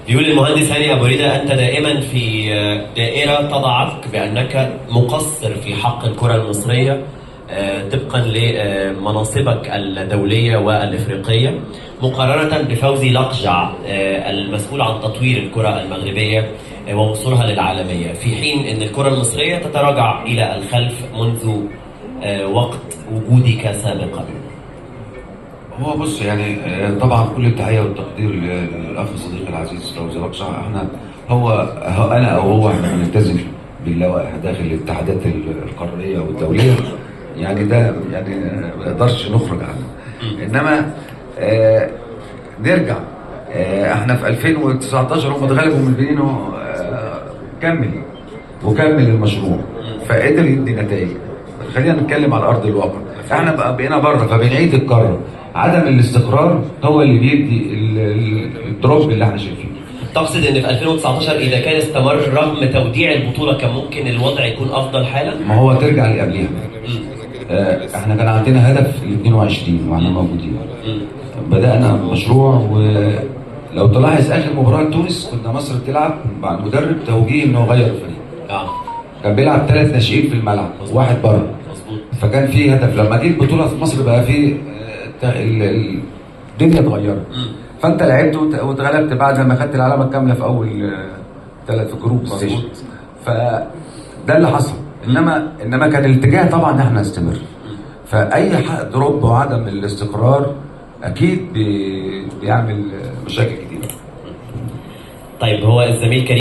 بيقول المهندس هاني أبو ريدة: أنت دائما في دائرة تضعك بأنك مقصر في حق الكرة المصرية طبقا لمناصبك الدولية والإفريقية، مقارنة بفوزي لقجع المسؤول عن تطوير الكرة المغربية ووصولها للعالمية، في حين أن الكرة المصرية تتراجع إلى الخلف منذ وقت وجودك سابقا. هو بص يعني طبعا كل التحيه والتقدير للاخ صديقي العزيز فوزي لقجع. هو انا او هو احنا بنلتزم باللوائح داخل الاتحادات القاريه والدوليه، يعني ده يعني ما نقدرش نخرج عنه. انما نرجع احنا في 2019 هم اتغلبوا من بينه، كمل المشروع فقدر يدي نتائج. خلينا نتكلم على ارض الواقع، احنا بقينا بره فبنعيد الكره. عدم الاستقرار هو اللي بيدي الدروب اللي احنا شايفينه. تقصد ان في 2019 اذا كان استمر رغم توديع البطوله كان ممكن الوضع يكون افضل حالا؟ ما هو ترجع اللي قبليها. احنا كان عندنا هدف ال 22 واحنا موجودين. بدانا مشروع، ولو تلاحظ اخر مباراه لتونس كنا مصر بتلعب مع المدرب توجيه انه غير الفريق. كان بيلعب 3 ناشئين في الملعب وواحد بره. فكان في هدف. لما جه البطوله في مصر بقى في الدنيا اتغيرت. فانت لعبت واتغلبت بعد ما خدت العلامه الكامله في اول 3 في جروب ستيشن. فده اللي حصل. انما كان الاتجاه طبعا ان احنا نستمر. فاي دروب وعدم الاستقرار اكيد بيعمل مشاكل كتير. طيب هو الزميل كريم